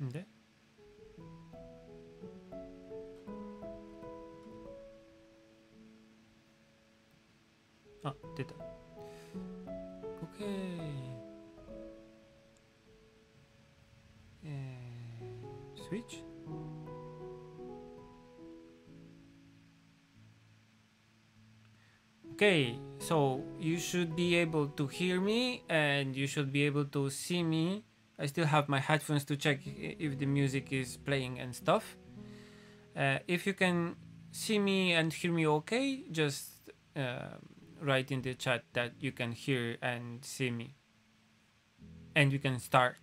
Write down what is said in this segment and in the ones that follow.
で、あ、出た。OK。Switch? Okay, so you should be able to hear me and you should be able to see me. I still have my headphones to check if the music is playing and stuff. If you can see me and hear me okay, just write in the chat that you can hear and see me. And you can start.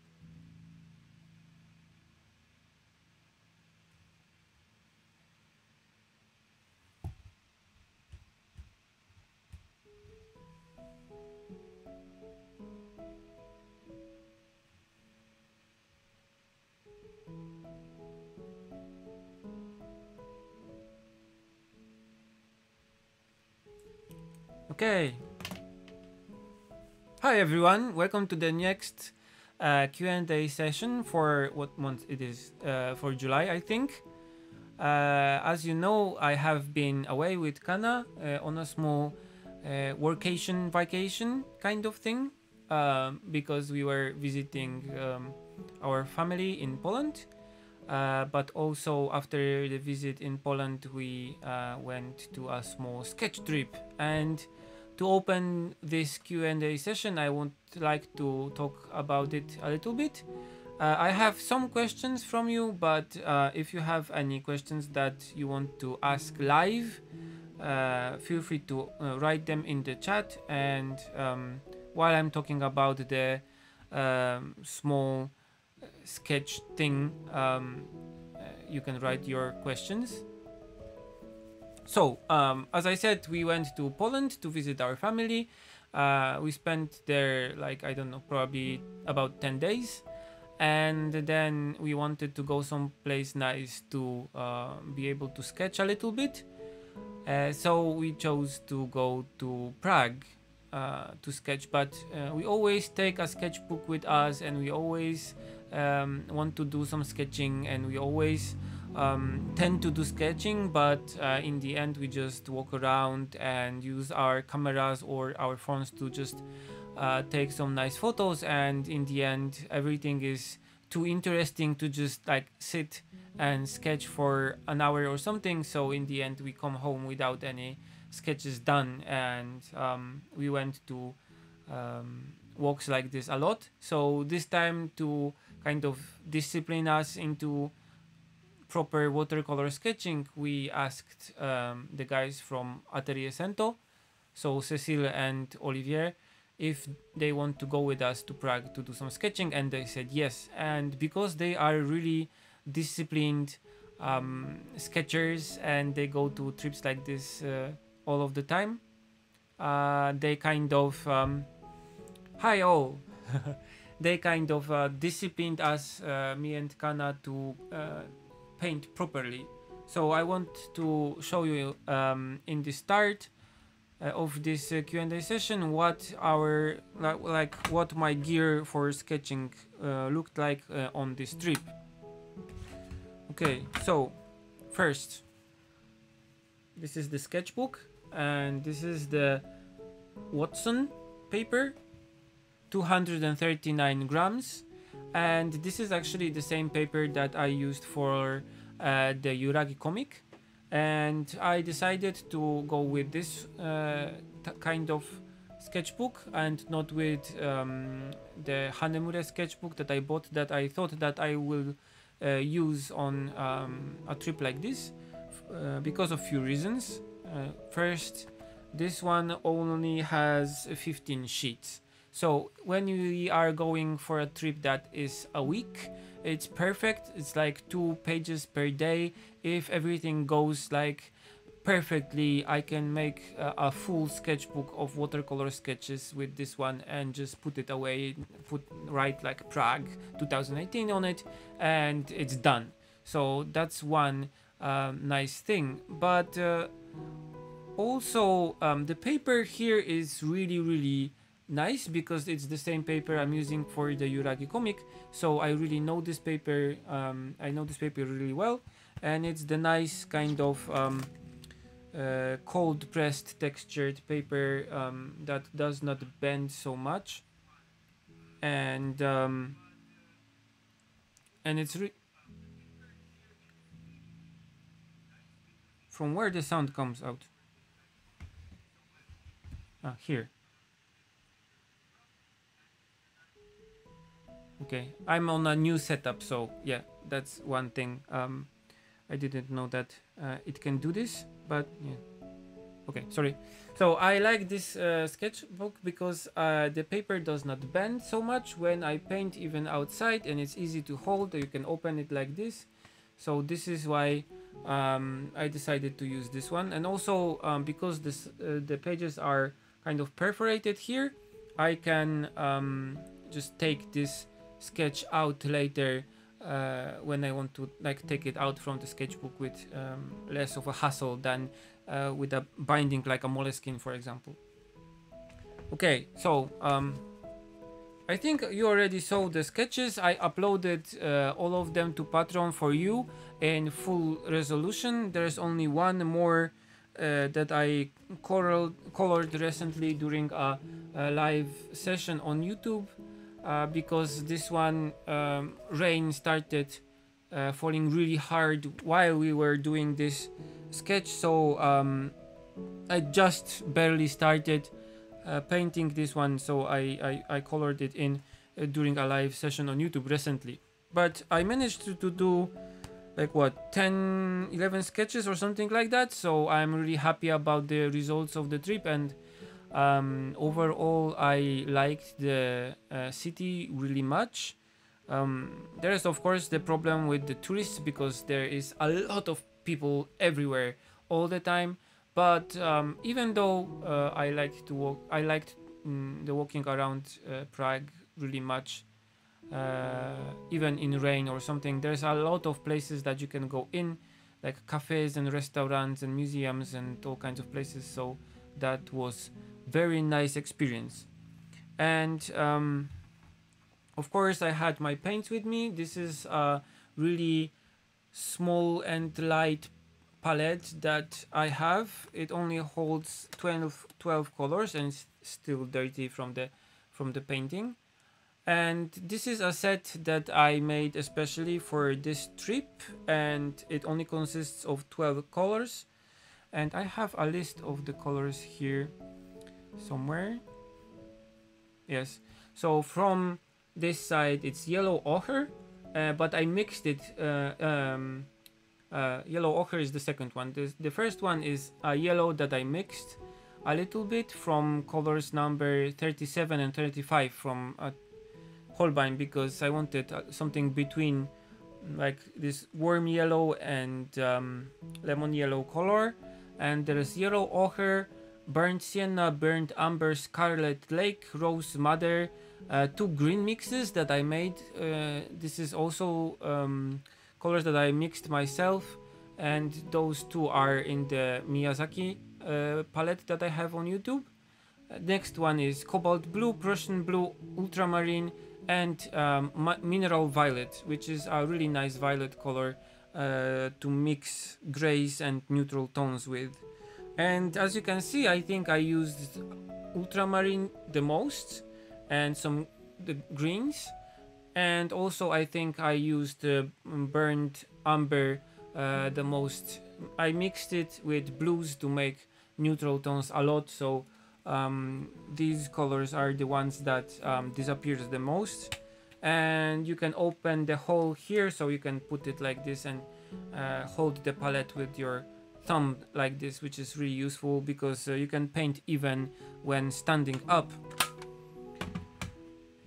Okay. Hi everyone, welcome to the next Q&A session for what month it is, for July I think. As you know, I have been away with Kana on a small vacation kind of thing, because we were visiting our family in Poland. But also after the visit in Poland, we went to a small sketch trip. And to open this Q&A session, I would like to talk about it a little bit. I have some questions from you, but if you have any questions that you want to ask live, feel free to write them in the chat. And while I'm talking about the small sketch thing, you can write your questions. So, as I said, we went to Poland to visit our family. We spent there, like, I don't know, probably about 10 days. And then we wanted to go someplace nice to be able to sketch a little bit. So we chose to go to Prague to sketch, but we always take a sketchbook with us, and we always want to do some sketching, and we always tend to do sketching, but in the end we just walk around and use our cameras or our phones to just take some nice photos. And in the end everything is too interesting to just like sit and sketch for an hour or something. So in the end we come home without any sketches done. And we went to walks like this a lot. So this time, to kind of discipline us into proper watercolor sketching, we asked the guys from Atelier Cento, so Cecile and Olivier, if they want to go with us to Prague to do some sketching, and they said yes. And because they are really disciplined sketchers and they go to trips like this all of the time, they kind of hi all they kind of disciplined us, me and Kana, to paint properly. So I want to show you in the start of this Q&A session what our like what my gear for sketching looked like on this trip. Okay, so first, this is the sketchbook, and this is the Watson paper, 239 grams, and this is actually the same paper that I used for the Yuragi comic. And I decided to go with this kind of sketchbook and not with the Hanemure sketchbook that I bought, that I thought that I will use on a trip like this, because of few reasons. First, this one only has 15 sheets. So when we are going for a trip that is a week, it's perfect. It's like 2 pages per day. If everything goes like perfectly, I can make a full sketchbook of watercolor sketches with this one and just put it away, write like Prague 2018 on it, and it's done. So that's one nice thing. But also the paper here is really nice because it's the same paper I'm using for the Yuragi comic. So I really know this paper. I know this paper really well, and it's the nice kind of cold pressed textured paper that does not bend so much, and it's from where the sound comes out. Here. Okay, I'm on a new setup, so yeah, that's one thing. I didn't know that it can do this, but yeah. Okay, sorry. So I like this sketchbook because the paper does not bend so much when I paint even outside, and it's easy to hold. You can open it like this. So this is why I decided to use this one, and also because the pages are kind of perforated here, I can just take this sketch out later when I want to like take it out from the sketchbook with less of a hassle than with a binding like a Moleskine, for example. Okay, so I think you already saw the sketches. I uploaded all of them to Patreon for you in full resolution. There's only one more that I colored recently during a live session on YouTube because this one rain started falling really hard while we were doing this sketch, so I just barely started painting this one, so I colored it in during a live session on YouTube recently. But I managed to do like what 10-11 sketches or something like that, so I'm really happy about the results of the trip, and overall I liked the city really much. There is of course the problem with the tourists because there is a lot of people everywhere all the time, but even though I liked to walk, I liked the walking around Prague really much, even in rain or something. There's a lot of places that you can go in, like cafes and restaurants and museums and all kinds of places, so that was very nice experience. And of course I had my paints with me. This is a really small and light palette that I have. It only holds 12 colors and it's still dirty from the painting. And this is a set that I made especially for this trip, and it only consists of 12 colors. And I have a list of the colors here somewhere. Yes, so from this side it's yellow ochre, but I mixed it. Yellow ochre is the second one. The first one is a yellow that I mixed a little bit from colors number 37 and 35 from Holbein, because I wanted something between like this warm yellow and lemon yellow color. And there is yellow ochre, burnt sienna, burnt amber, scarlet lake, rose madder, two green mixes that I made. This is also colors that I mixed myself, and those two are in the Miyazaki palette that I have on YouTube. Next one is cobalt blue, Prussian blue, ultramarine, and mineral violet, which is a really nice violet color to mix grays and neutral tones with. And as you can see, I think I used ultramarine the most, and some the greens, and also I think I used burnt amber the most. I mixed it with blues to make neutral tones a lot, so these colors are the ones that disappears the most. And you can open the hole here, so you can put it like this and hold the palette with your thumb like this, which is really useful because you can paint even when standing up.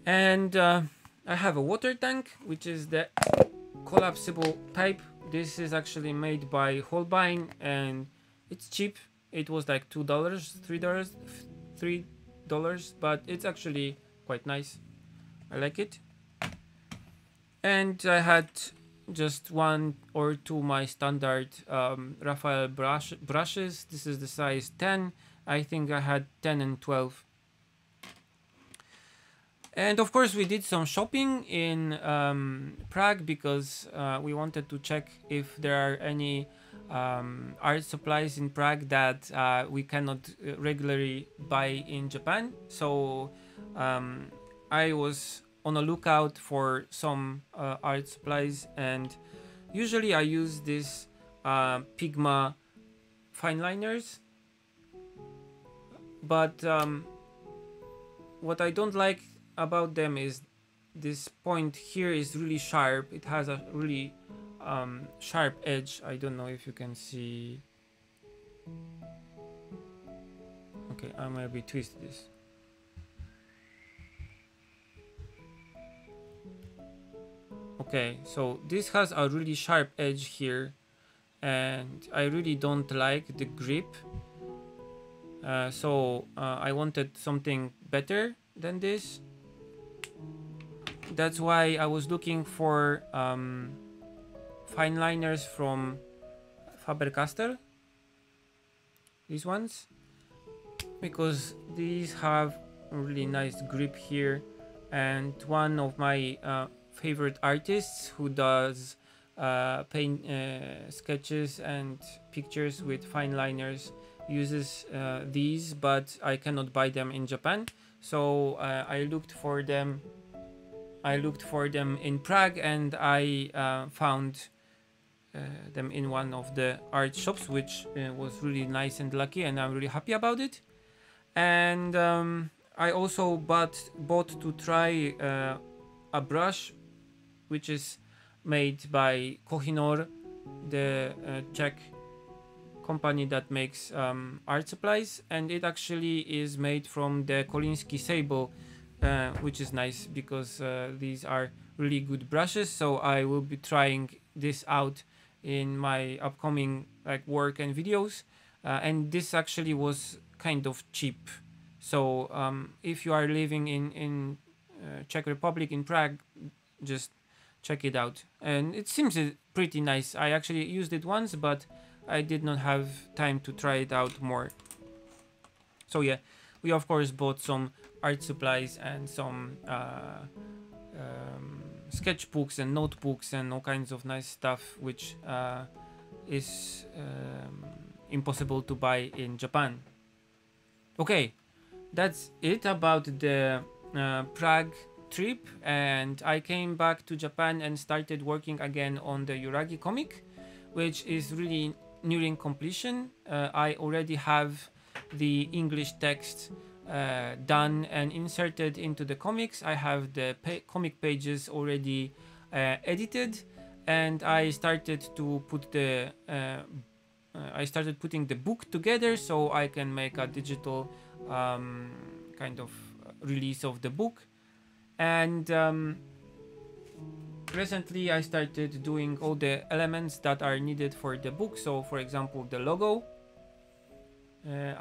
And I have a water tank, which is the collapsible type. This is actually made by Holbein and it's cheap. It was like $2, $3, but it's actually quite nice. I like it. And I had just one or two my standard Raphael brushes. This is the size 10. I think I had 10 and 12. And of course, we did some shopping in Prague because we wanted to check if there are any art supplies in Prague that we cannot regularly buy in Japan. So I was on a lookout for some art supplies, and usually I use this Pigma fine liners, but what I don't like about them is this point here is really sharp. It has a really sharp edge. I don't know if you can see. Okay, I might be twist this. Okay, so this has a really sharp edge here, and I really don't like the grip. So I wanted something better than this. That's why I was looking for fine liners from Faber-Castell. These ones, because these have a really nice grip here, and one of my favorite artists who does paint sketches and pictures with fine liners uses these, but I cannot buy them in Japan. So I looked for them in Prague, and I found them in one of the art shops, which was really nice and lucky, and I'm really happy about it. And I also bought to try a brush which is made by Kohinoor, the Czech company that makes art supplies, and it actually is made from the Kolinsky Sable, which is nice because these are really good brushes. So I will be trying this out in my upcoming work and videos, and this actually was kind of cheap. So if you are living in Czech Republic, in Prague, just check it out, and it seems pretty nice. I actually used it once, but I did not have time to try it out more. So yeah, we of course bought some art supplies and some sketchbooks and notebooks and all kinds of nice stuff, which is impossible to buy in Japan. Okay, that's it about the Prague trip, and I came back to Japan and started working again on the Yuragi comic, which is really nearing completion. I already have the English text done and inserted into the comics. I have the comic pages already edited, and I started to put the I started putting the book together so I can make a digital kind of release of the book. And recently I started doing all the elements that are needed for the book. So for example, the logo,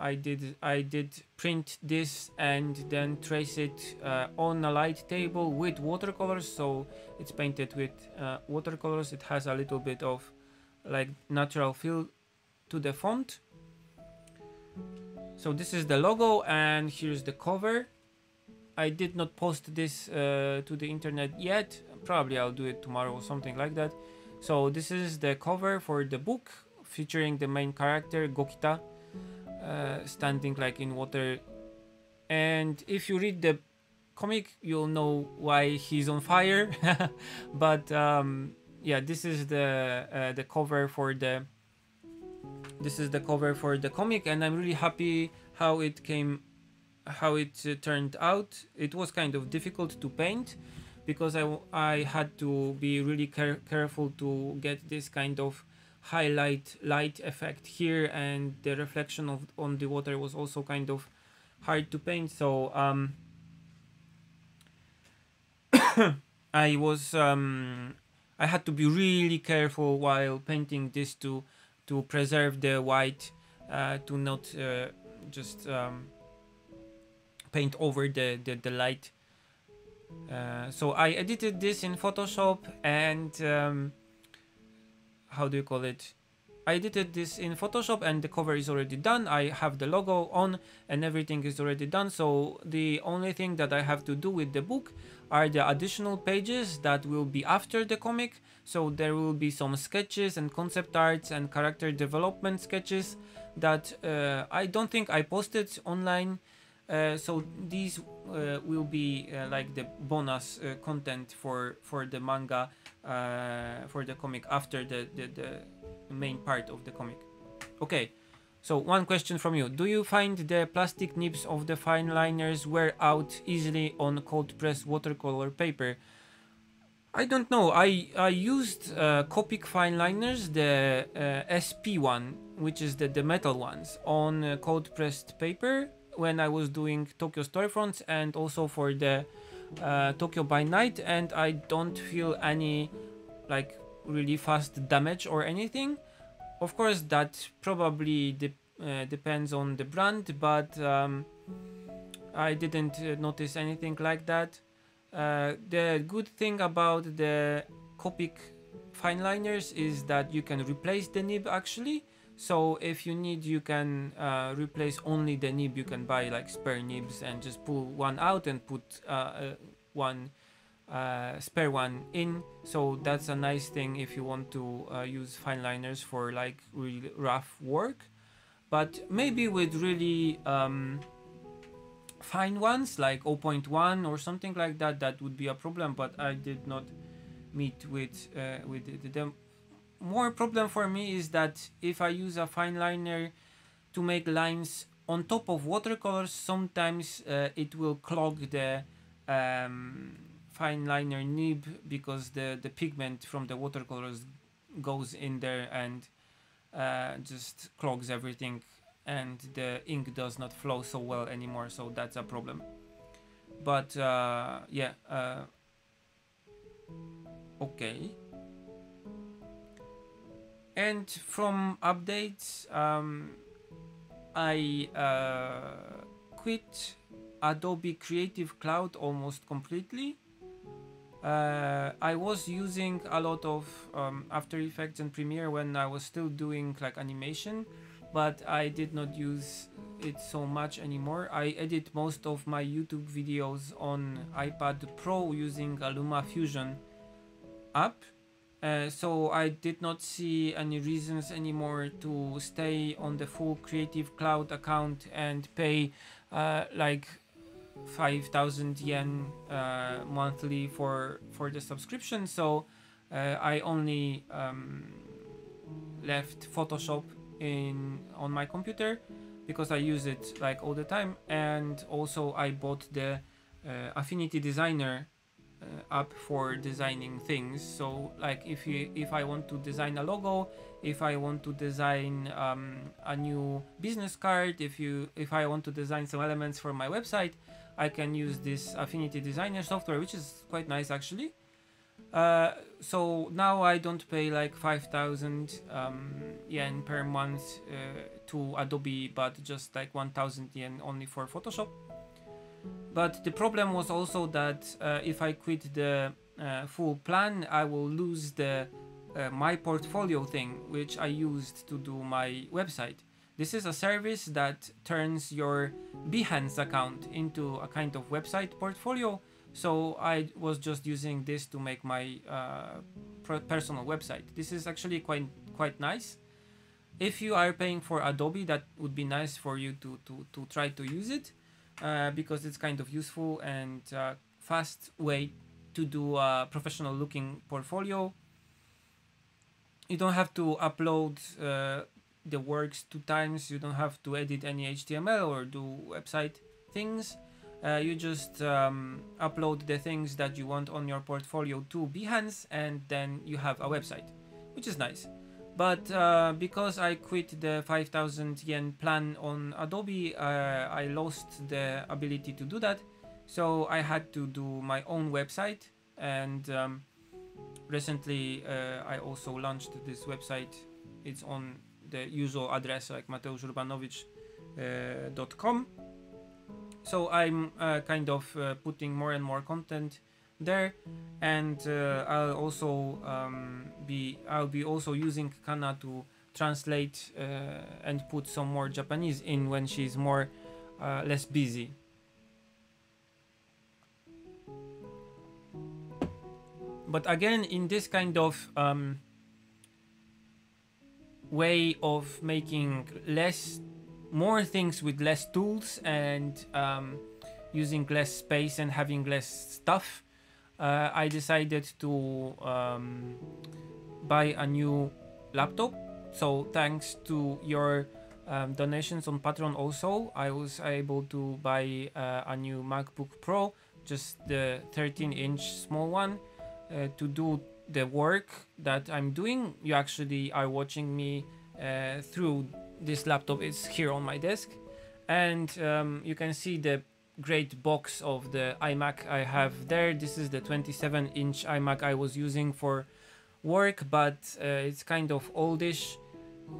I did print this and then trace it on a light table with watercolors. So it's painted with watercolors. It has a little bit of natural feel to the font. So this is the logo, and here's the cover. I did not post this to the internet yet. Probably I'll do it tomorrow or something like that. So this is the cover for the book, featuring the main character Gokita standing in water. And if you read the comic, you'll know why he's on fire. But yeah, this is the cover for the comic, and I'm really happy how it turned out. It was kind of difficult to paint because I had to be really careful to get this kind of highlight light effect here, and the reflection on the water was also kind of hard to paint. So I had to be really careful while painting this to preserve the white, to not just paint over the light. So I edited this in Photoshop, and how do you call it? I edited this in Photoshop and the cover is already done. I have the logo on and everything is already done. So the only thing that I have to do with the book are the additional pages that will be after the comic. So there will be some sketches and concept arts and character development sketches that I don't think I posted online. So these will be like the bonus content for the manga, for the comic after the main part of the comic. Okay, so one question from you. Do you find the plastic nibs of the fine liners wear out easily on cold press watercolor paper? I don't know. I used Copic fine liners, the SP one, which is the metal ones, on cold pressed paper when I was doing Tokyo Storyfronts and also for the Tokyo by Night, and I don't feel any like really fast damage or anything. Of course, that probably depends on the brand, but I didn't notice anything like that. The good thing about the Copic fine liners is that you can replace the nib actually. So if you need, you can replace only the nib. You can buy like spare nibs and just pull one out and put one spare one in. So that's a nice thing if you want to use fine liners for like really rough work. But maybe with really fine ones like 0.1 or something like that, that would be a problem. But I did not meet with the more problem for me is that if I use a fine liner to make lines on top of watercolors, sometimes it will clog the fine liner nib because the pigment from the watercolors goes in there and just clogs everything, and the ink does not flow so well anymore, so that's a problem. But yeah, okay. And from updates, I quit Adobe Creative Cloud almost completely. I was using a lot of After Effects and Premiere when I was still doing like animation, but I did not use it so much anymore. I edit most of my YouTube videos on iPad Pro using a LumaFusion app. So I did not see any reasons anymore to stay on the full Creative Cloud account and pay like 5,000 yen monthly for the subscription. So I only left Photoshop on my computer because I use it like all the time, and also I bought the Affinity Designer app for designing things. So like if I want to design a logo, if I want to design a new business card, if I want to design some elements for my website, I can use this Affinity Designer software, which is quite nice actually. So now I don't pay like 5,000 yen per month to Adobe, but just like 1,000 yen only for Photoshop. But the problem was also that if I quit the full plan, I will lose the My Portfolio thing, which I used to do my website. This is a service that turns your Behance account into a kind of website portfolio. So I was just using this to make my personal website. This is actually quite nice. If you are paying for Adobe, that would be nice for you to try to use it. Because it's kind of useful and fast way to do a professional looking portfolio. You don't have to upload the works 2 times. You don't have to edit any HTML or do website things. You just upload the things that you want on your portfolio to Behance, and then you have a website, which is nice. But because I quit the 5,000 yen plan on Adobe, I lost the ability to do that. So I had to do my own website, and recently I also launched this website. It's on the usual address like mateuszurbanowicz.com. So I'm kind of putting more and more content there, and I'll be also using Kana to translate and put some more Japanese in when she's more less busy. But again, in this kind of way of making more things with less tools and using less space and having less stuff, I decided to buy a new laptop. So thanks to your donations on Patreon also, I was able to buy a new MacBook Pro, just the 13-inch small one, to do the work that I'm doing. You actually are watching me through this laptop. It's here on my desk, and you can see the great box of the iMac I have there. This is the 27-inch iMac I was using for work, but it's kind of oldish,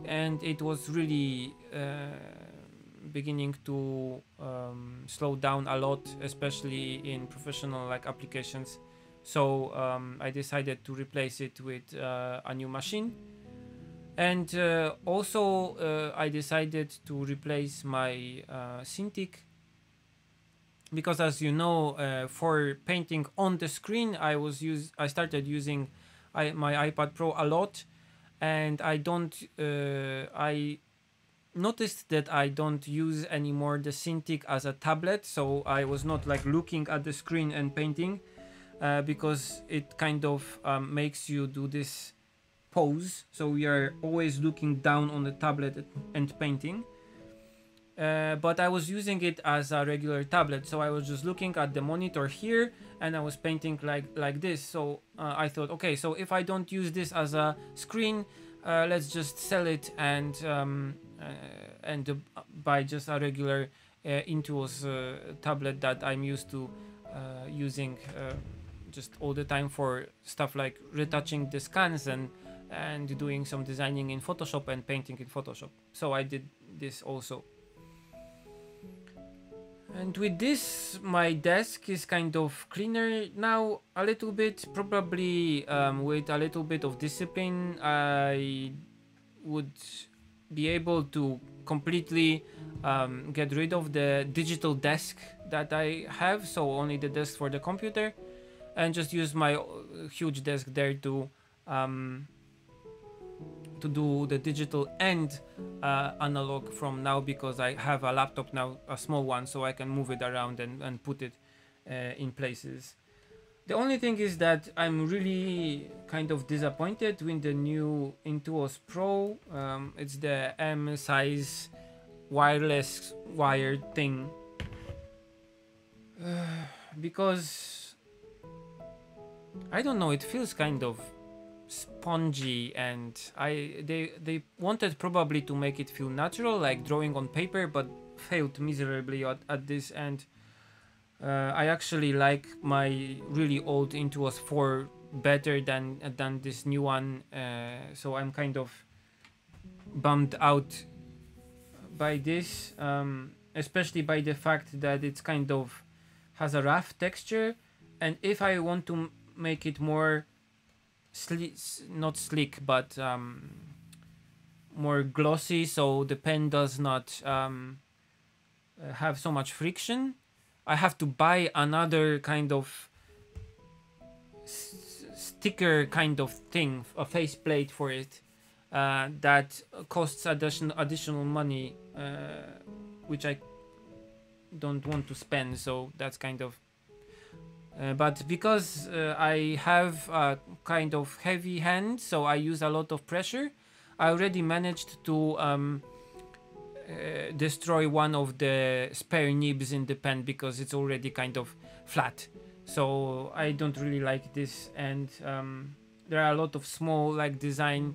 and it was really beginning to slow down a lot, especially in professional applications. So I decided to replace it with a new machine. And also I decided to replace my Cintiq, because as you know, for painting on the screen, I started using my iPad Pro a lot, and I noticed that I don't use anymore the Cintiq as a tablet, so I was not looking at the screen and painting, because it kind of makes you do this pose, so we are always looking down on the tablet and painting. But I was using it as a regular tablet, so I was just looking at the monitor here and I was painting like this. So I thought, okay, so if I don't use this as a screen, let's just sell it and buy just a regular Intuos tablet that I'm used to using just all the time for stuff like retouching the scans and doing some designing in Photoshop and painting in Photoshop. So I did this also. And with this, my desk is kind of cleaner now a little bit. Probably with a little bit of discipline, I would be able to completely get rid of the digital desk that I have, so only the desk for the computer, and just use my huge desk there to do the digital and analog from now, because I have a laptop now, a small one, so I can move it around and put it in places. The only thing is that I'm really kind of disappointed with the new Intuos Pro. It's the M size wireless wired thing, because I don't know, it feels kind of spongy, and they wanted probably to make it feel natural, like drawing on paper, but failed miserably at this. And I actually like my really old Intuos 4 better than this new one, so I'm kind of bummed out by this, especially by the fact that it's kind of has a rough texture, and if I want to make it more not slick, but more glossy, so the pen does not have so much friction, I have to buy another kind of sticker kind of thing, a faceplate for it, that costs additional money, which I don't want to spend, so that's kind of but because I have a kind of heavy hand, so I use a lot of pressure, I already managed to destroy one of the spare nibs in the pen, because it's already kind of flat. So I don't really like this, and there are a lot of small design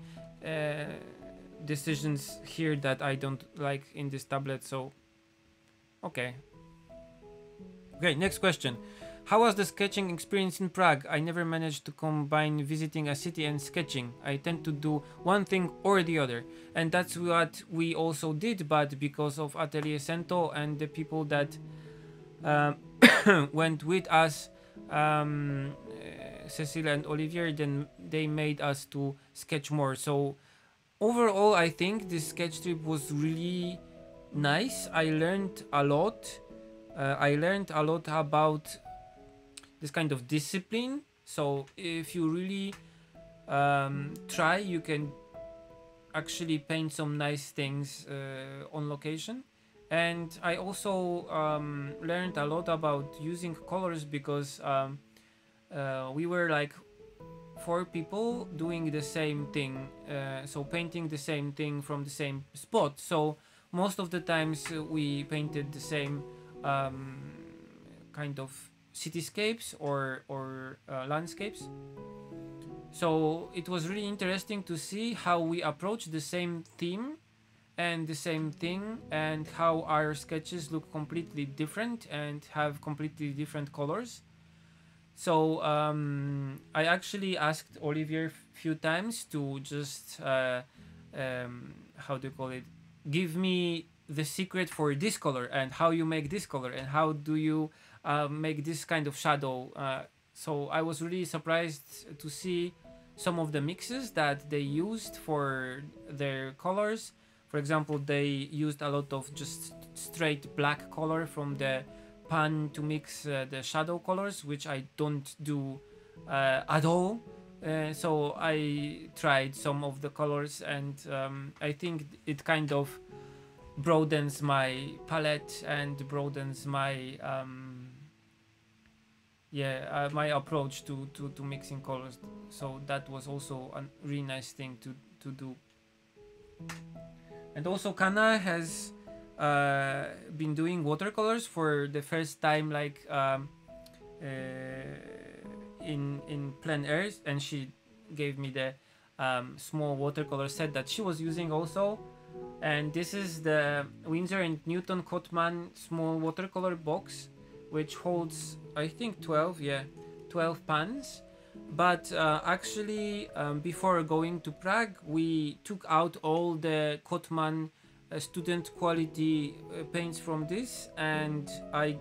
decisions here that I don't like in this tablet. So okay, next question. How was the sketching experience in Prague? I never managed to combine visiting a city and sketching. I tend to do one thing or the other. And that's what we also did, but because of Atelier Cento and the people that went with us, Cecilia and Olivier, then they made us to sketch more. So overall, I think this sketch trip was really nice. I learned a lot. I learned a lot about this kind of discipline. So if you really try, you can actually paint some nice things on location. And I also learned a lot about using colors because we were like 4 people doing the same thing, so painting the same thing from the same spot. So most of the times we painted the same kind of cityscapes or landscapes. So it was really interesting to see how we approach the same theme and the same thing, and how our sketches look completely different and have completely different colors. So I actually asked Olivier few times to just how do you call it? Give me the secret for this color and how you make this color and how do you make this kind of shadow. So I was really surprised to see some of the mixes that they used for their colors. For example, they used a lot of just straight black color from the pan to mix the shadow colors, which I don't do at all. So I tried some of the colors, and I think it kind of broadens my palette and broadens my my approach to mixing colors. So that was also a really nice thing to do. And also Kana has been doing watercolors for the first time, like in plein air, and she gave me the small watercolor set that she was using also. And this is the Winsor and Newton Cotman small watercolor box, which holds, I think, 12 pans. But actually, before going to Prague, we took out all the Cotman student quality paints from this, and I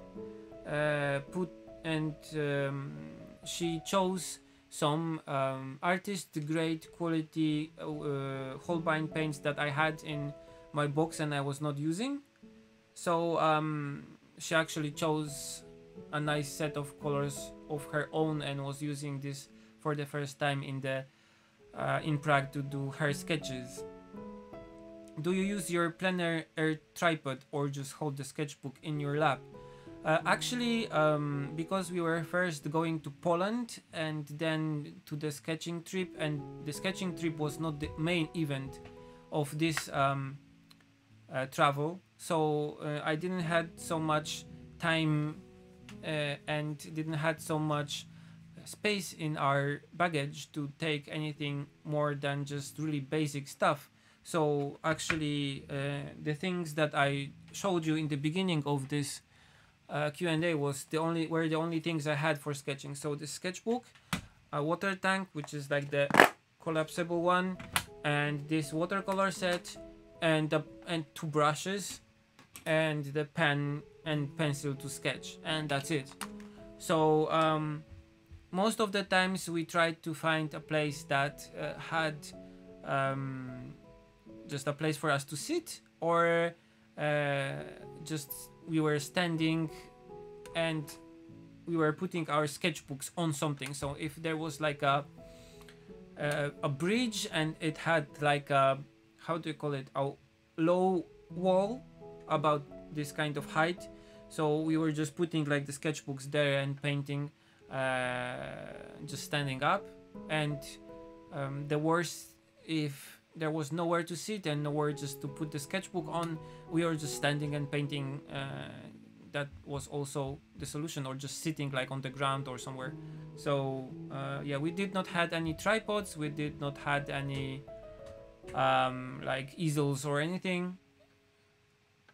she chose some artist grade quality Holbein paints that I had in my box and I was not using. So she actually chose a nice set of colors of her own and was using this for the first time in Prague to do her sketches. Do you use your plein air tripod or just hold the sketchbook in your lap? Actually, because we were first going to Poland and then to the sketching trip, and the sketching trip was not the main event of this travel, so I didn't had so much time and didn't had so much space in our baggage to take anything more than just really basic stuff. So actually, the things that I showed you in the beginning of this Q&A were the only things I had for sketching. So the sketchbook, a water tank, which is like the collapsible one, and this watercolor set, and 2 brushes, and the pen and pencil to sketch, and that's it. So most of the times we tried to find a place that had just a place for us to sit, or just we were standing and we were putting our sketchbooks on something. So if there was like a bridge and it had like a, how do you call it, a low wall about this kind of height, so we were just putting like the sketchbooks there and painting just standing up. And the worst, if there was nowhere to sit and nowhere just to put the sketchbook on, we were just standing and painting. That was also the solution, or just sitting like on the ground or somewhere. So yeah, we did not had any tripods, we did not had any like easels or anything.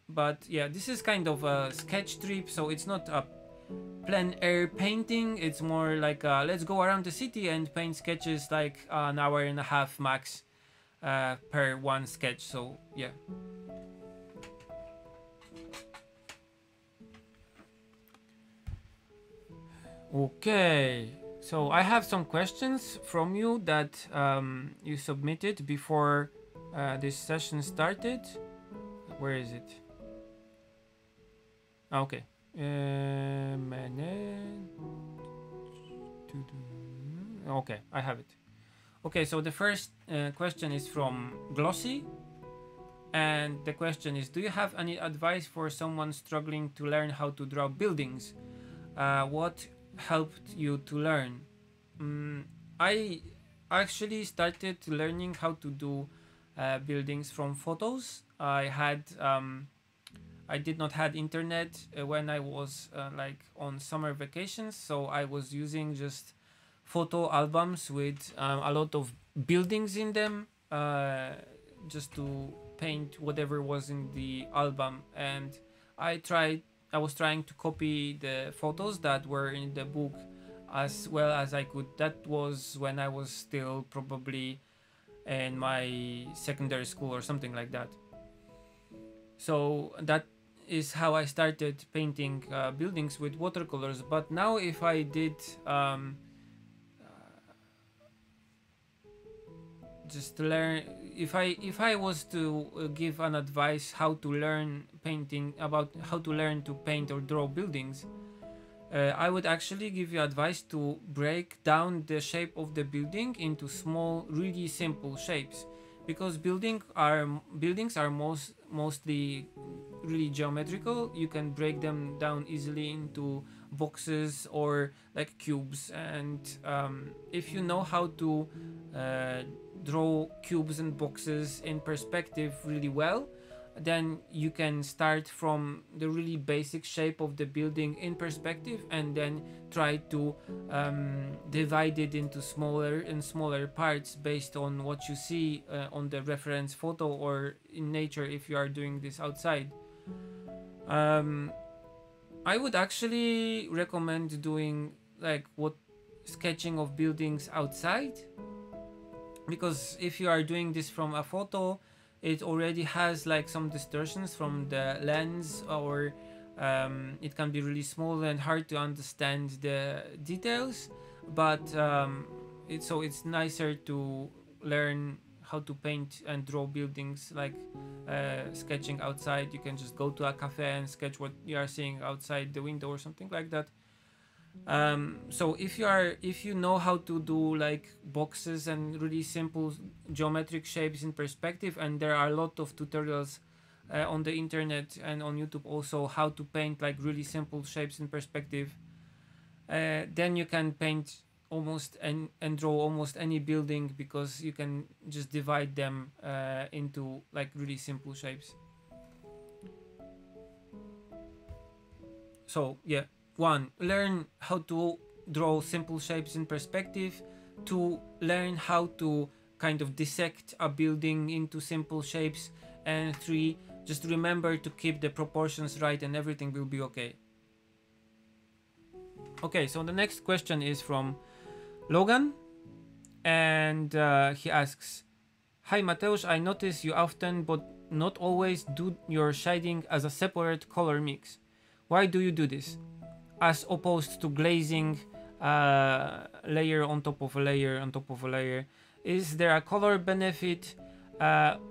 But yeah, this is kind of a sketch trip, so it's not a plein air painting, it's more like let's go around the city and paint sketches, like an hour and a half max per one sketch. So yeah. Okay, so I have some questions from you that you submitted before this session started. Where is it? Okay. Okay, I have it. Okay, so the first question is from Glossy. And the question is, do you have any advice for someone struggling to learn how to draw buildings? What helped you to learn? I actually started learning how to do buildings from photos. I did not had internet when I was like on summer vacations, so I was using just photo albums with a lot of buildings in them, just to paint whatever was in the album. And I was trying to copy the photos that were in the book as well as I could. That was when I was still probably in my secondary school or something like that. So that is how I started painting buildings with watercolors. But now if I did just learn, if I was to give an advice how to learn painting, about how to learn to paint or draw buildings, I would actually give you advice to break down the shape of the building into small, really simple shapes, because buildings are mostly really geometrical. You can break them down easily into boxes or like cubes, and if you know how to draw cubes and boxes in perspective really well, then you can start from the really basic shape of the building in perspective and then try to divide it into smaller and smaller parts based on what you see on the reference photo or in nature if you are doing this outside. I would actually recommend doing like what sketching of buildings outside, because if you are doing this from a photo, it already has like some distortions from the lens, or it can be really small and hard to understand the details. But it's nicer to learn how to paint and draw buildings like sketching outside. You can just go to a cafe and sketch what you are seeing outside the window or something like that. So if you know how to do like boxes and really simple geometric shapes in perspective, and there are a lot of tutorials on the internet and on YouTube also how to paint like really simple shapes in perspective, then you can paint almost and draw almost any building, because you can just divide them into like really simple shapes. So yeah, 1, learn how to draw simple shapes in perspective. 2, learn how to kind of dissect a building into simple shapes. And 3, just remember to keep the proportions right and everything will be okay. Okay, so the next question is from Logan, and he asks, "Hi Mateusz, I notice you often but not always do your shading as a separate color mix. Why do you do this, as opposed to glazing layer on top of a layer on top of a layer? Is there a color benefit?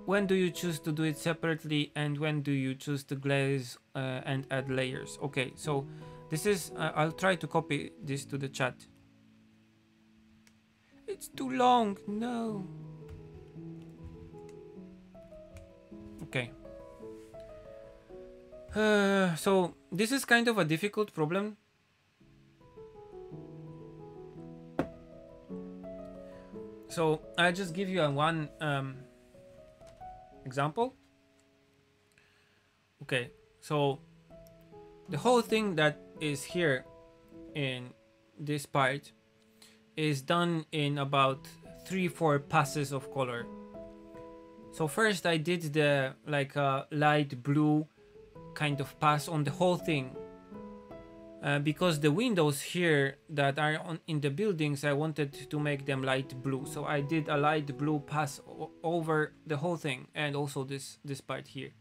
When do you choose to do it separately, and when do you choose to glaze and add layers?" Okay, so this is I'll try to copy this to the chat. It's too long. No. Okay. So this is kind of a difficult problem. So I'll just give you one example. Okay, so the whole thing that is here in this part is done in about 3-4 passes of color. So first I did the like light blue kind of pass on the whole thing, because the windows here that are in the buildings, I wanted to make them light blue, so I did a light blue pass over the whole thing, and also this part here.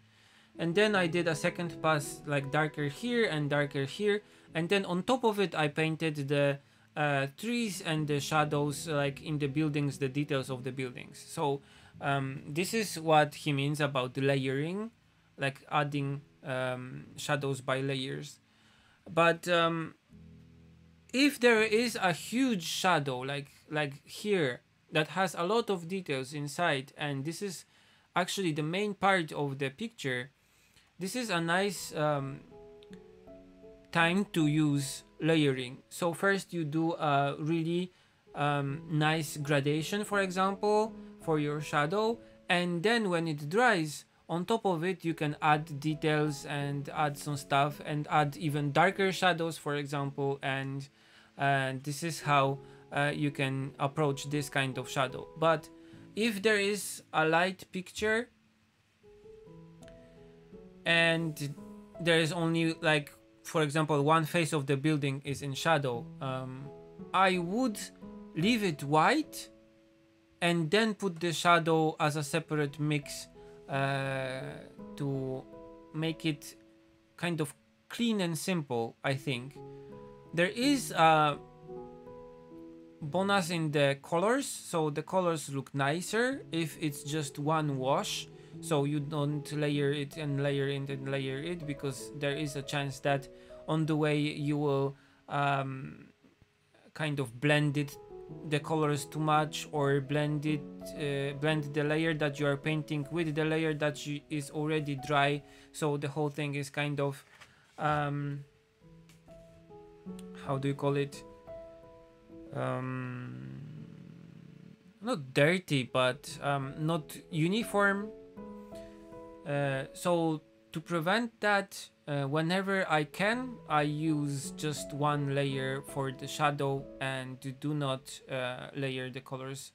And then I did a second pass like darker here and darker here, and then on top of it I painted the trees and the shadows like in the buildings, the details of the buildings. So This is what he means about layering, like adding shadows by layers. But if there is a huge shadow like here that has a lot of details inside, and this is actually the main part of the picture, this is a nice time to use layering. So first you do a really nice gradation, for example, for your shadow, and then when it dries, on top of it you can add details and add some stuff and add even darker shadows, for example, and this is how you can approach this kind of shadow. But if there is a light picture and there is only, like, for example, one face of the building is in shadow, I would leave it white and then put the shadow as a separate mix to make it kind of clean and simple. I think there is a bonus in the colors, so the colors look nicer if it's just one wash, so you don't layer it and layer it and layer it, because there is a chance that on the way you will kind of blend it, the colors too much, or blend the layer that you are painting with the layer that is already dry, so the whole thing is kind of how do you call it, not dirty, but not uniform. So to prevent that, whenever I can, I use just one layer for the shadow and do not layer the colors.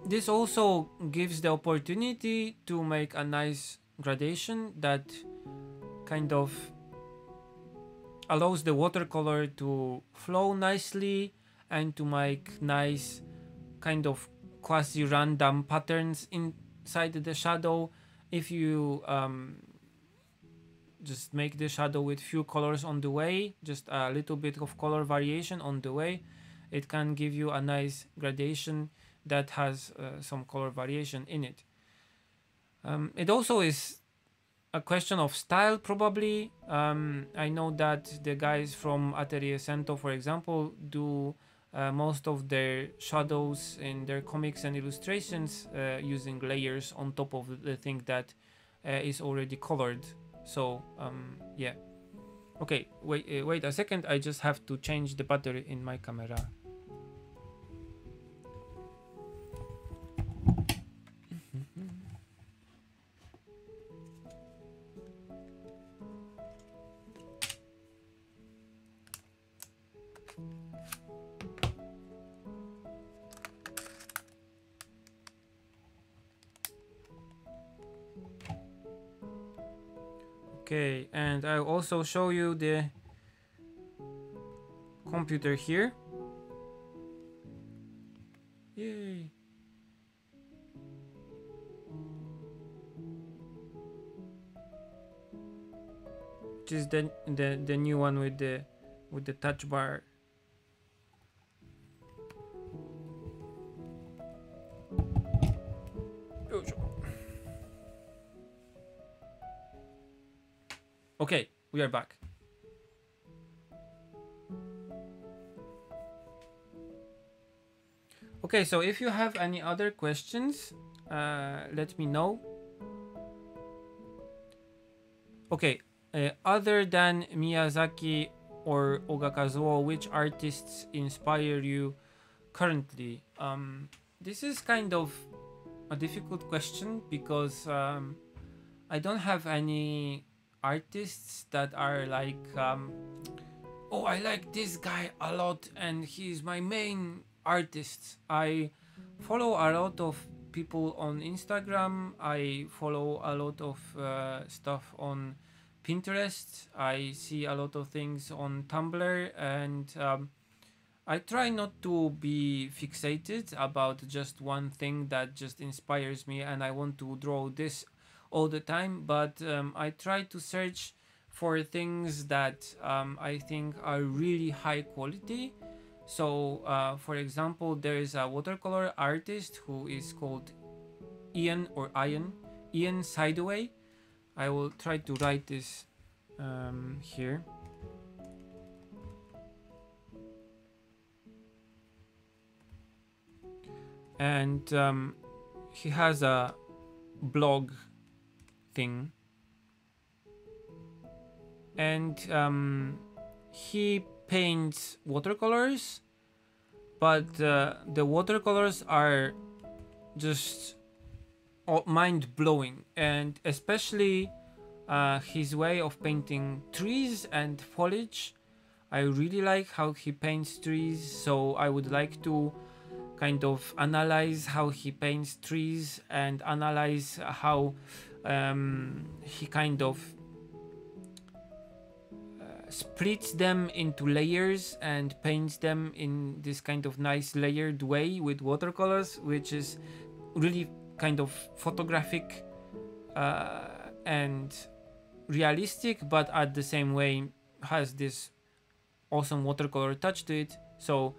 This also gives the opportunity to make a nice gradation that kind of allows the watercolor to flow nicely and to make nice kind of quasi-random patterns inside the shadow. If you just make the shadow with few colors on the way, just a little bit of color variation on the way, it can give you a nice gradation that has some color variation in it. It also is a question of style, probably. I know that the guys from Atelier Cento, for example, do most of their shadows in their comics and illustrations using layers on top of the thing that is already colored. So yeah. Okay, wait a second. I just have to change the battery in my camera. Okay, and I'll also show you the computer here. Yay! Which is the new one with the touch bar. Okay, we are back. Okay, so if you have any other questions, let me know. Okay, other than Miyazaki or Oga Kazuo, which artists inspire you currently? This is kind of a difficult question because I don't have any artists that are like, oh, I like this guy a lot and he's my main artist. I follow a lot of people on Instagram. I follow a lot of stuff on Pinterest. I see a lot of things on Tumblr, and I try not to be fixated about just one thing that just inspires me and I want to draw this all the time, but I try to search for things that I think are really high quality So, for example, there is a watercolor artist who is called Ian Sidaway. I will try to write this here. And he has a blog thing, and he paints watercolors, but the watercolors are just mind-blowing, and especially his way of painting trees and foliage. I really like how he paints trees, so I would like to kind of analyze how he paints trees and analyze how he kind of splits them into layers and paints them in this kind of nice layered way with watercolors, which is really kind of photographic and realistic, but at the same way has this awesome watercolor touch to it. So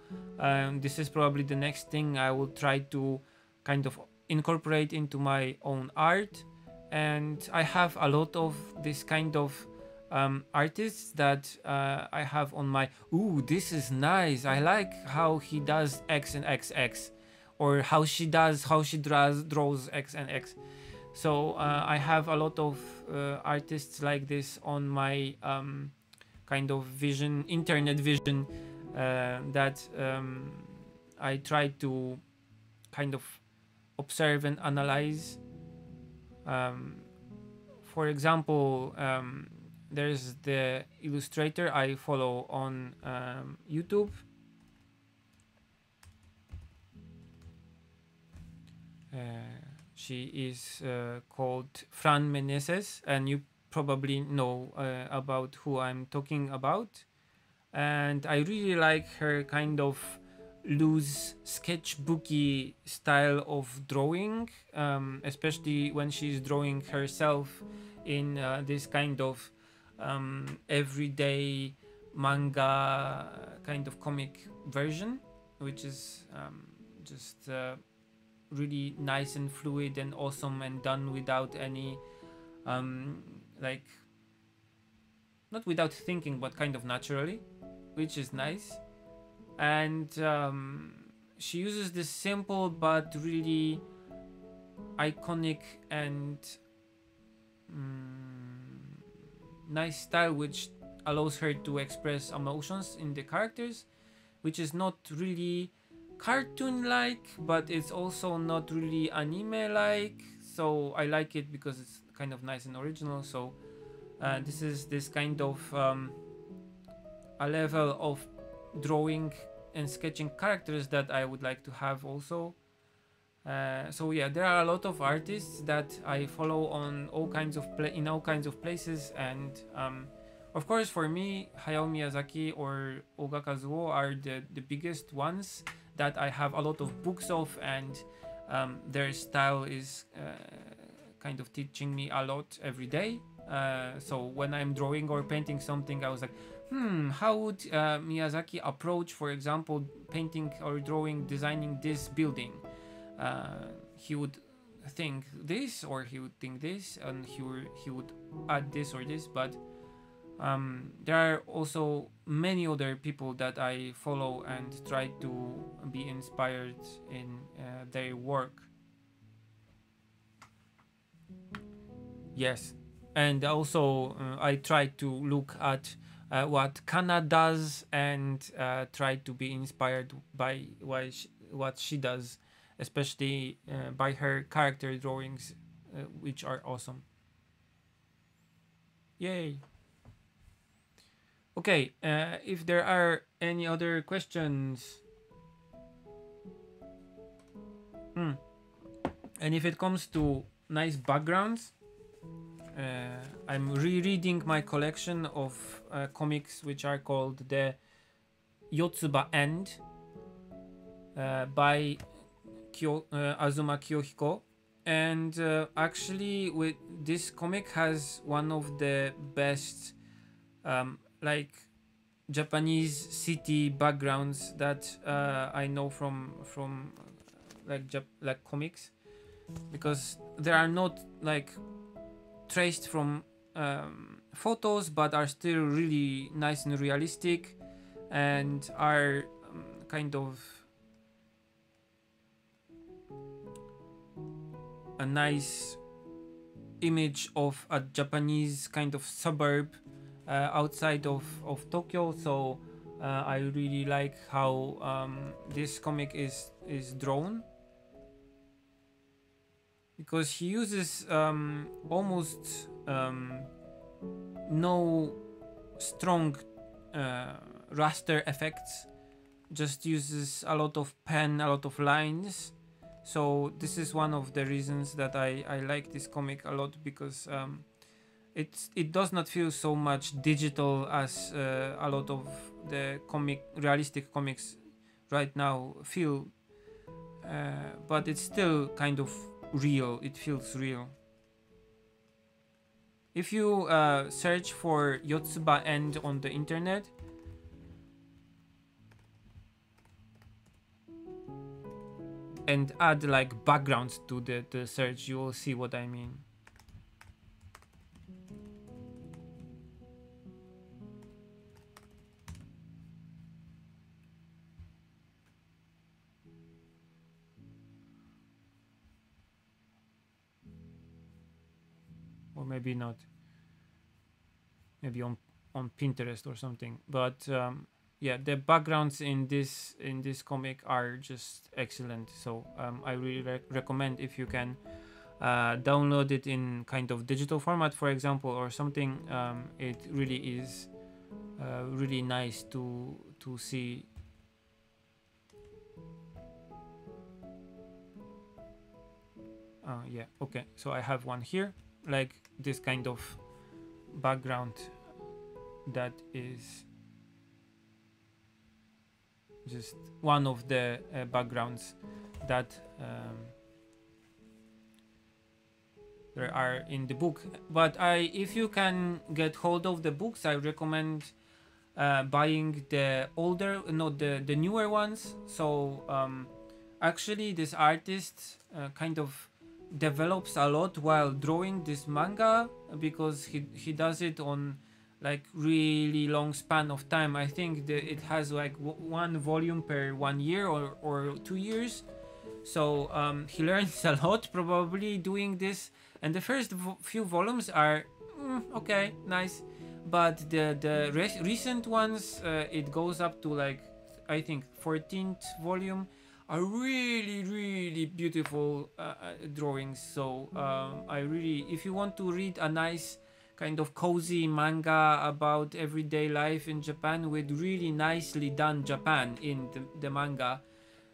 this is probably the next thing I will try to kind of incorporate into my own art. And I have a lot of this kind of artists that I have on my, ooh, this is nice, I like how he does X and XX, or how she draws X and X. So I have a lot of artists like this on my kind of vision, internet vision, that I try to kind of observe and analyze. For example, there's the illustrator I follow on YouTube. She is called Fran Meneses, and you probably know about who I'm talking about. And I really like her kind of loose sketchbooky style of drawing, especially when she's drawing herself in this kind of everyday manga kind of comic version, which is just really nice and fluid and awesome, and done without any like, not without thinking, but kind of naturally, which is nice. And she uses this simple but really iconic and nice style, which allows her to express emotions in the characters, which is not really cartoon-like, but it's also not really anime-like. So I like it because it's kind of nice and original. So this is this kind of a level of drawing and sketching characters that I would like to have also. So yeah, there are a lot of artists that I follow on all kinds of in all kinds of places, and of course for me, Hayao Miyazaki or Oga Kazuo are the biggest ones that I have a lot of books of, and their style is kind of teaching me a lot every day. So when I'm drawing or painting something, I was like, how would Miyazaki approach, for example, painting or drawing, designing this building? He would think this, or he would think this, and he would add this or this. But there are also many other people that I follow and try to be inspired in their work. Yes, and also I try to look at what Kana does, and try to be inspired by what she does, especially by her character drawings, which are awesome. Yay! Okay, if there are any other questions, and if it comes to nice backgrounds, I'm rereading my collection of comics, which are called the Yotsuba End by Azuma Kiyohiko. And actually, with this comic has one of the best like Japanese city backgrounds that I know from like like comics, because they are not like traced from photos, but are still really nice and realistic, and are kind of a nice image of a Japanese kind of suburb outside of Tokyo. So I really like how this comic is drawn, because he uses almost no strong raster effects, just uses a lot of pen, a lot of lines. So this is one of the reasons that I like this comic a lot, because it does not feel so much digital as a lot of the realistic comics right now feel, but it's still kind of real. It feels real. If you search for Yotsuba End on the internet, and add like backgrounds to the search, you will see what I mean. Or maybe not. Maybe on Pinterest or something. But yeah, the backgrounds in this comic are just excellent. So I really recommend, if you can download it in kind of digital format, for example, or something. It really is really nice to see. Yeah, okay, so I have one here, like this kind of background that is just one of the backgrounds that there are in the book. But if you can get hold of the books, I recommend buying the older, not the newer ones. So actually this artist kind of develops a lot while drawing this manga, because he does it on like really long span of time. I think it has like one volume per 1 year or 2 years. So he learns a lot probably doing this, and the first few volumes are okay, nice, but the recent ones, it goes up to like, I think 14th volume, are really really beautiful drawings. So I really, if you want to read a nice kind of cozy manga about everyday life in Japan with really nicely done Japan in the manga,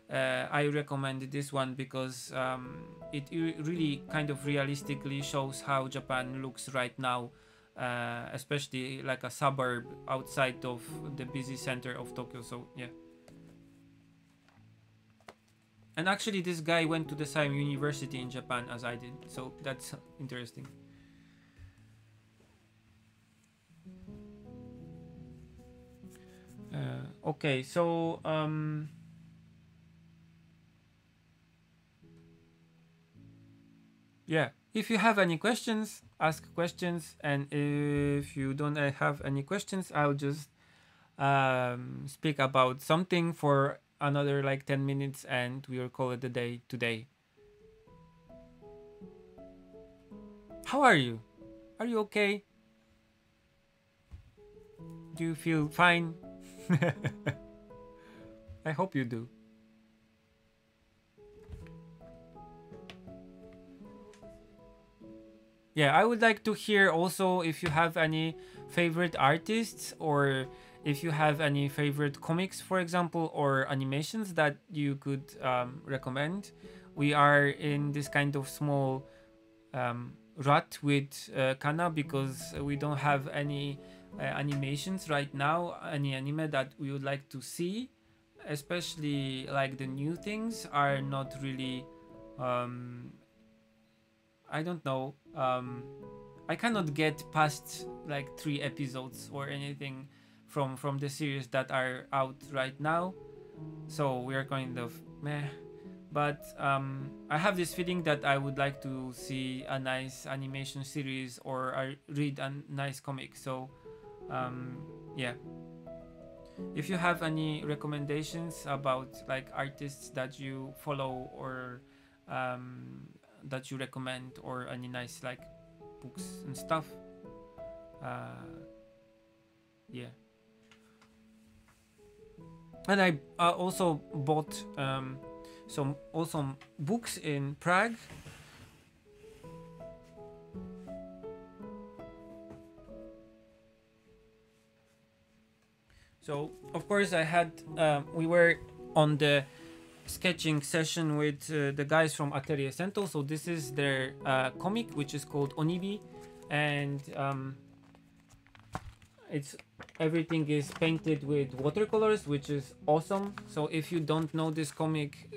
I recommend this one, because it really kind of realistically shows how Japan looks right now, especially like a suburb outside of the busy center of Tokyo. So yeah. And actually, this guy went to the same university in Japan as I did, so that's interesting. Okay, so yeah, if you have any questions, ask questions, and if you don't have any questions, I'll just speak about something for another like 10 minutes, and we'll call it a day today. How are you? Are you okay? Do you feel fine? I hope you do. Yeah, I would like to hear also if you have any favorite artists, or if you have any favorite comics, for example, or animations that you could recommend. We are in this kind of small rut with Kana, because we don't have any animations right now, any anime that we would like to see, especially like the new things are not really um, I don't know. I cannot get past like 3 episodes or anything from the series that are out right now. So we are kind of meh. But I have this feeling that I would like to see a nice animation series or I read a nice comic. So yeah, if you have any recommendations about like artists that you follow or that you recommend or any nice like books and stuff, yeah. And I also bought some awesome books in Prague. So of course I had we were on the sketching session with the guys from Atelier Sento. So this is their comic, which is called Onibi, and it's everything is painted with watercolors, which is awesome. So if you don't know this comic,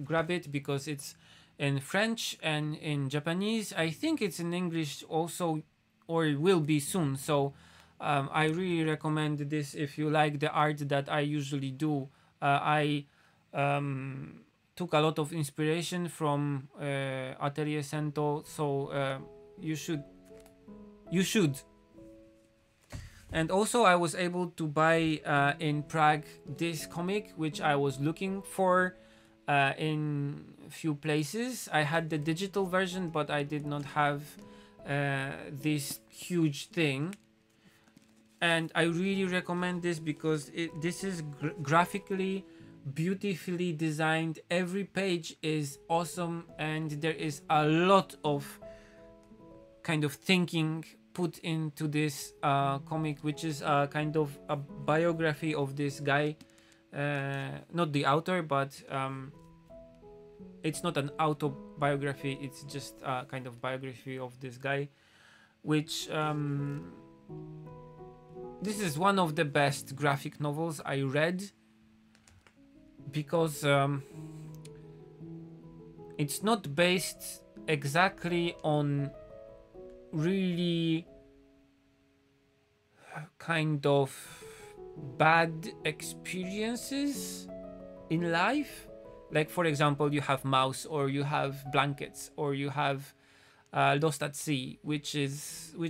grab it because it's in French and in Japanese. I think it's in English also, or it will be soon. So I really recommend this if you like the art that I usually do. I took a lot of inspiration from Atelier Sento, so you should. And also I was able to buy in Prague this comic, which I was looking for in few places. I had the digital version, but I did not have this huge thing. And I really recommend this because this is graphically beautifully designed. Every page is awesome and there is a lot of kind of thinking put into this comic, which is kind of a biography of this guy, not the author, but it's not an autobiography, it's just a kind of biography of this guy, which this is one of the best graphic novels I read because it's not based exactly on really kind of bad experiences in life. Like for example, you have Mouse, or you have Blankets, or you have Lost at Sea, which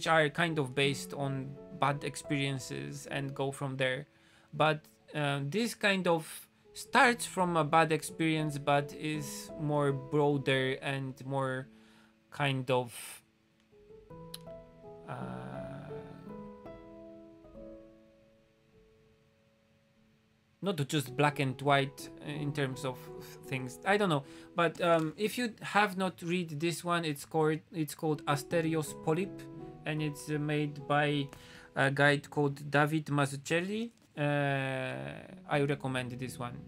are kind of based on bad experiences and go from there. But this kind of starts from a bad experience, but is more broader and more kind of not just black and white in terms of things. I don't know, but if you have not read this one, it's called Asterios Polyp, and it's made by a guy called David Mazzucchelli. I recommend this one.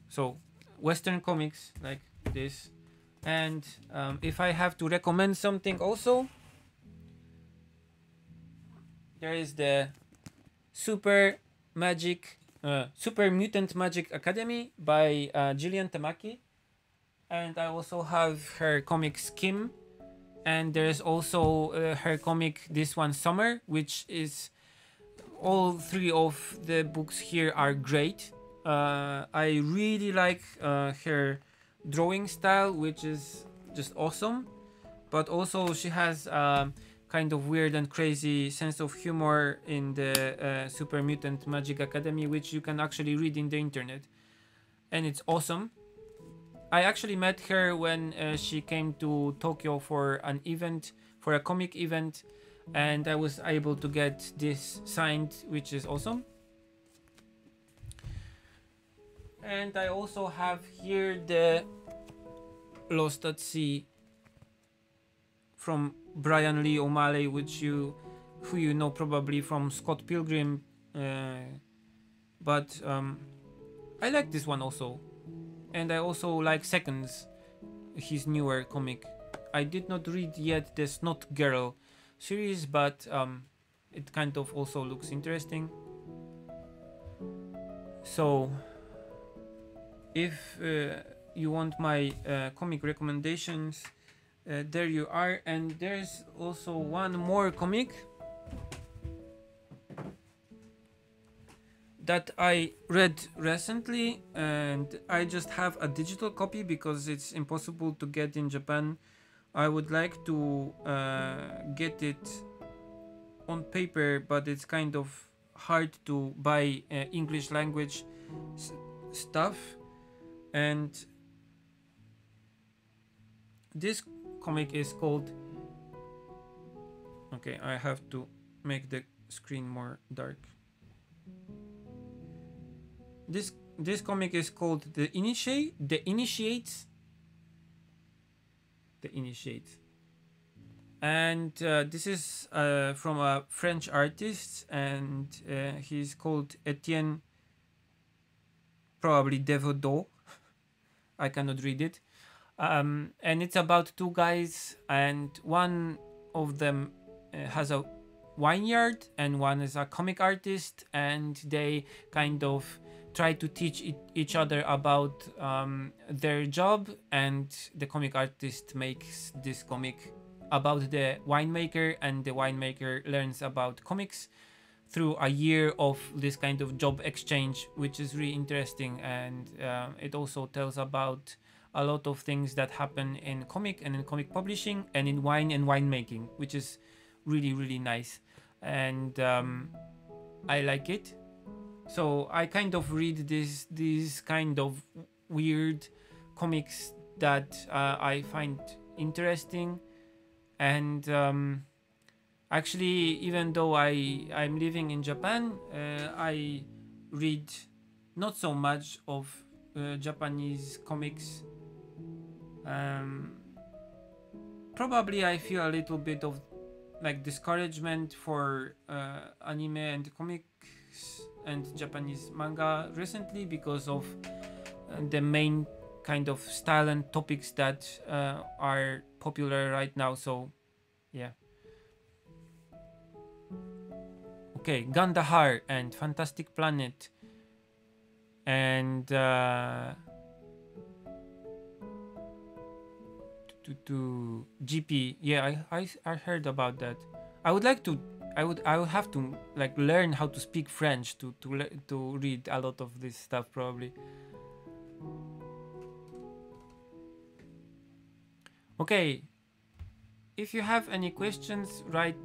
So Western comics like this. And if I have to recommend something also, there is the Super Mutant Magic Academy by Gillian Tamaki, and I also have her comic Skim, and there's also her comic, this one Summer, which is all three of the books here are great. I really like her drawing style, which is just awesome, but also she has kind of weird and crazy sense of humor in the Super Mutant Magic Academy, which you can actually read in the internet, and it's awesome. I actually met her when she came to Tokyo for an event, for a comic event, and I was able to get this signed, which is awesome. And I also have here the Lost at Sea from Brian Lee O'Malley, who you know probably from Scott Pilgrim, but I like this one also, and I also like Seconds, his newer comic. I did not read yet the Snot Girl series, but it kind of also looks interesting. So if you want my comic recommendations, there you are. And there's also one more comic that I read recently, and I just have a digital copy because it's impossible to get in Japan. I would like to get it on paper, but it's kind of hard to buy English language stuff. And this comic is called, okay, I have to make the screen more dark. This comic is called The Initiates, and this is from a French artist, and he's called Etienne, probably Devodeau. I cannot read it. And it's about two guys, and one of them has a vineyard, and one is a comic artist, and they kind of try to teach each other about their job. And the comic artist makes this comic about the winemaker, and the winemaker learns about comics through a year of this kind of job exchange, which is really interesting. And it also tells about a lot of things that happen in comic and in comic publishing and in wine and winemaking, which is really, really nice. And I like it. So I kind of read these kind of weird comics that I find interesting. And actually, even though I'm living in Japan, I read not so much of Japanese comics. Probably I feel a little bit of like discouragement for anime and comics and Japanese manga recently because of the main kind of style and topics that are popular right now. So yeah. Okay, Gandahar and Fantastic Planet and to GP. Yeah, I heard about that. I would like to. I would have to like learn how to speak French to read a lot of this stuff probably. Okay, if you have any questions, write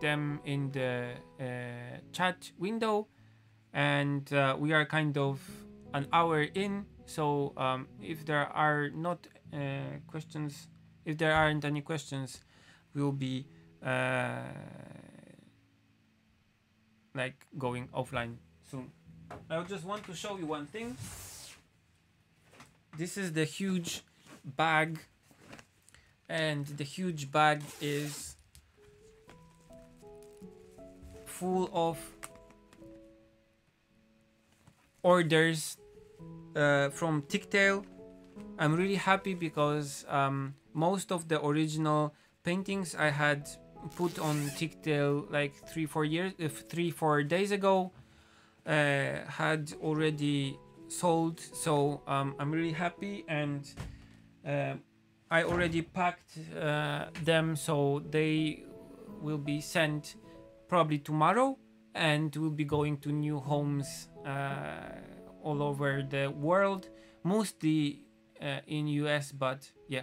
them in the chat window, and we are kind of an hour in. So if there are not questions, if there aren't any questions, we'll be like going offline soon. I just want to show you one thing. This is the huge bag, and the huge bag is full of orders from Ticktail. I'm really happy because most of the original paintings I had put on Ticktail like 3-4 days ago had already sold. So I'm really happy, and I already packed them, so they will be sent probably tomorrow, and will be going to new homes all over the world, mostly in US, but yeah.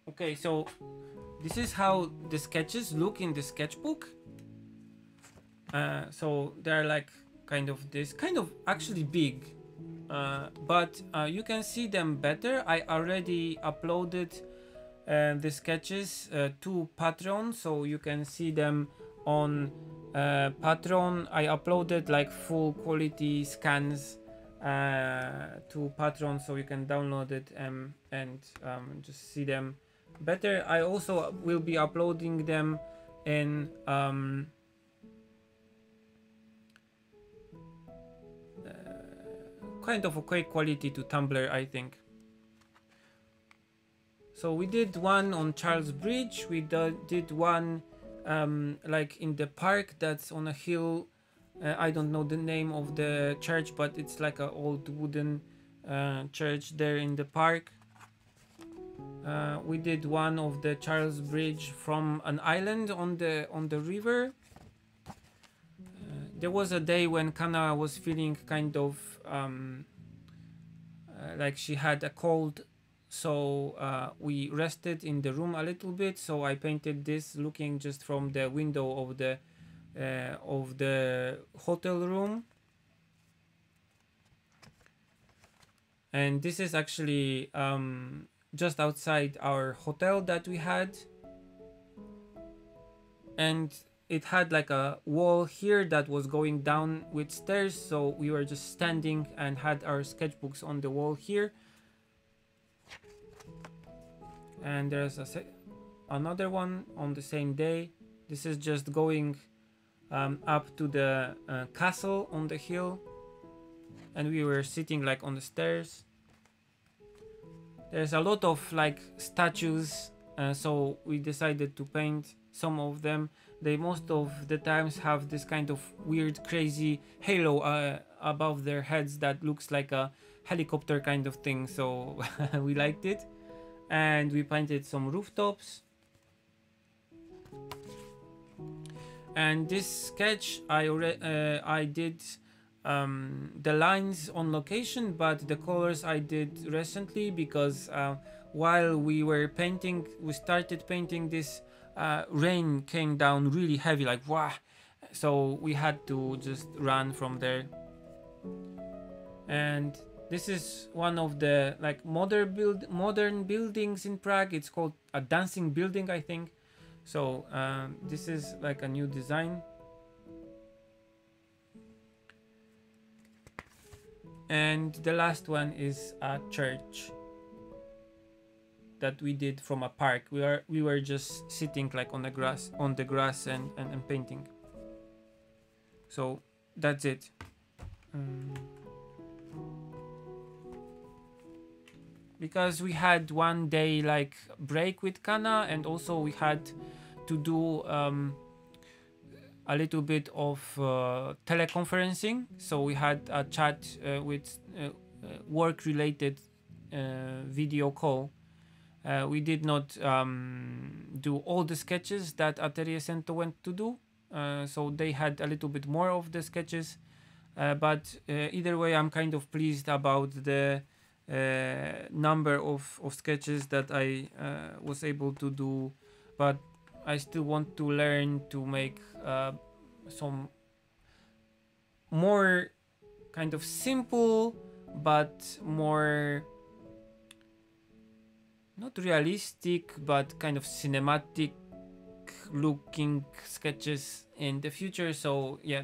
Okay, so this is how the sketches look in the sketchbook. So they're like kind of this, kind of actually big, but you can see them better. I already uploaded the sketches to Patreon, so you can see them on Patreon. I uploaded like full quality scans to Patreon, so you can download it and just see them better. I also will be uploading them in kind of okay quality to Tumblr, I think. So we did one on Charles Bridge, we did one like in the park that's on a hill I don't know the name of the church, but it's like an old wooden church there in the park. We did one of the Charles Bridge from an island on the river. There was a day when Kana was feeling kind of like she had a cold, so we rested in the room a little bit. So I painted this looking just from the window of the hotel room. And this is actually just outside our hotel that we had, and it had like a wall here that was going down with stairs, so we were just standing and had our sketchbooks on the wall here. And there's another one on the same day. This is just going up to the castle on the hill, and we were sitting like on the stairs. There's a lot of like statues, so we decided to paint some of them. They most of the times have this kind of weird crazy halo above their heads that looks like a helicopter kind of thing, so we liked it. And we painted some rooftops. And this sketch I did the lines on location, but the colors I did recently, because while we were painting, we started painting this, rain came down really heavy, like wow, so we had to just run from there. And this is one of the like modern buildings in Prague. It's called a dancing building, I think. So this is like a new design. And the last one is a church that we did from a park. We were just sitting like on the grass and painting. So that's it. Because we had one day like break with Kana, and also we had to do a little bit of teleconferencing. So we had a chat with work related video call. We did not do all the sketches that Atelier Cento went to do, so they had a little bit more of the sketches, but either way I'm kind of pleased about the number of sketches that I was able to do, but I still want to learn to make some more kind of simple but more not realistic but kind of cinematic looking sketches in the future. So yeah,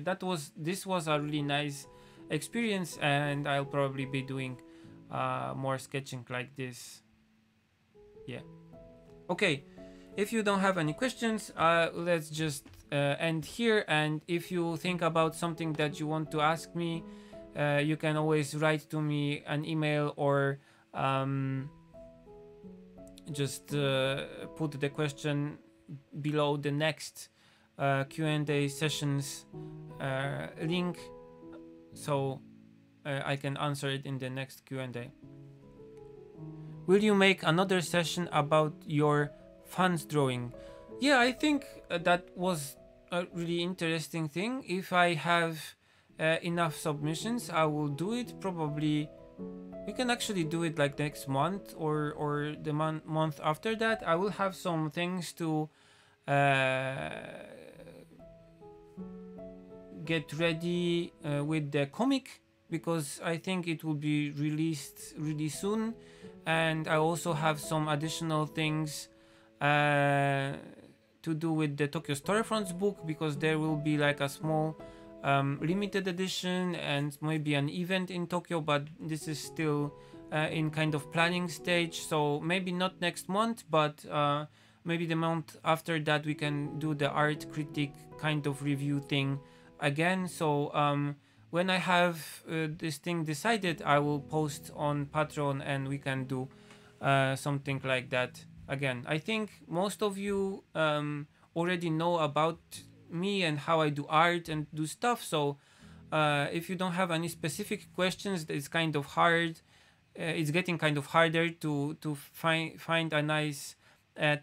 this was a really nice experience, and I'll probably be doing more sketching like this. Yeah. Okay, if you don't have any questions, let's just end here. And if you think about something that you want to ask me, you can always write to me an email, or just put the question below the next Q&A sessions link, so I can answer it in the next Q&A. Will you make another session about your fans drawing? Yeah, I think that was a really interesting thing. If I have enough submissions, I will do it. Probably we can actually do it like next month or the month after that. I will have some things to get ready with the comic, because I think it will be released really soon. And I also have some additional things to do with the Tokyo Storefronts book, because there will be like a small limited edition and maybe an event in Tokyo, but this is still in kind of planning stage. So maybe not next month, but maybe the month after that we can do the art critic kind of review thing again. So when I have this thing decided, I will post on Patreon and we can do something like that again. I think most of you already know about me and how I do art and do stuff. So if you don't have any specific questions, it's kind of hard. It's getting kind of harder to find a nice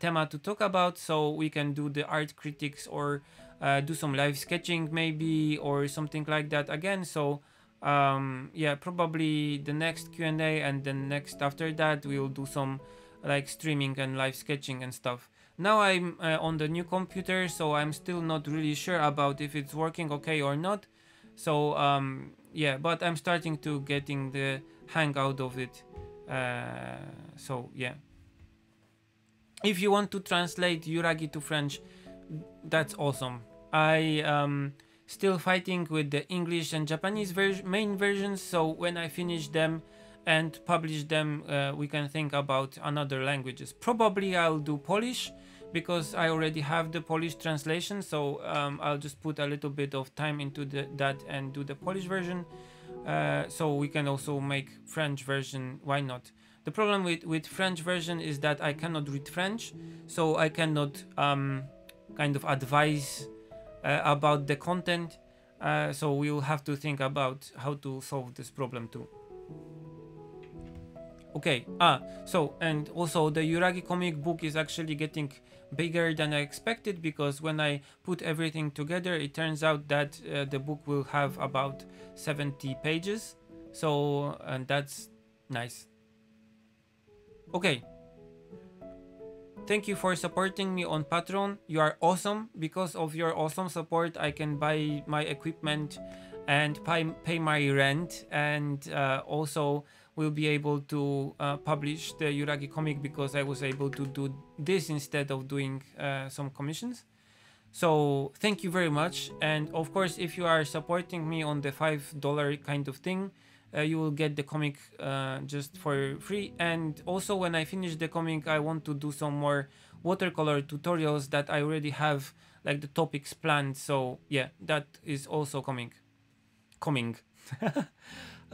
tema to talk about. So we can do the art critics or do some live sketching maybe or something like that again. So yeah, probably the next Q&A, and then next after that we'll do some like streaming and live sketching and stuff. Now I'm on the new computer, so I'm still not really sure about if it's working okay or not. So yeah, but I'm starting to getting the hang out of it. So yeah, if you want to translate Yuragi to French, that's awesome. I still fighting with the English and Japanese main versions, so when I finish them and publish them, we can think about another languages. Probably I'll do Polish because I already have the Polish translation, so I'll just put a little bit of time into that and do the Polish version. So we can also make French version, why not? The problem with French version is that I cannot read French, so I cannot kind of advise about the content. So we will have to think about how to solve this problem too. Okay, so and also the Yuragi comic book is actually getting bigger than I expected, because when I put everything together, it turns out that the book will have about 70 pages. So, and that's nice. Okay. Thank you for supporting me on Patreon. You are awesome. Because of your awesome support, I can buy my equipment and pay my rent, and also will be able to publish the Yuragi comic, because I was able to do this instead of doing some commissions. So thank you very much. And of course, if you are supporting me on the $5 kind of thing, you will get the comic just for free. And also, when I finish the comic, I want to do some more watercolor tutorials that I already have like the topics planned. So yeah, that is also coming.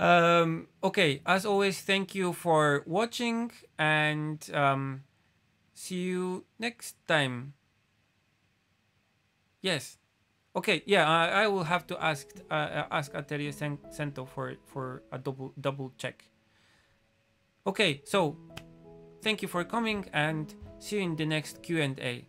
Okay, as always, thank you for watching, and see you next time. Yes. Okay, yeah, I will have to ask Atelier Cento for a double check. Okay, so thank you for coming, and see you in the next Q&A.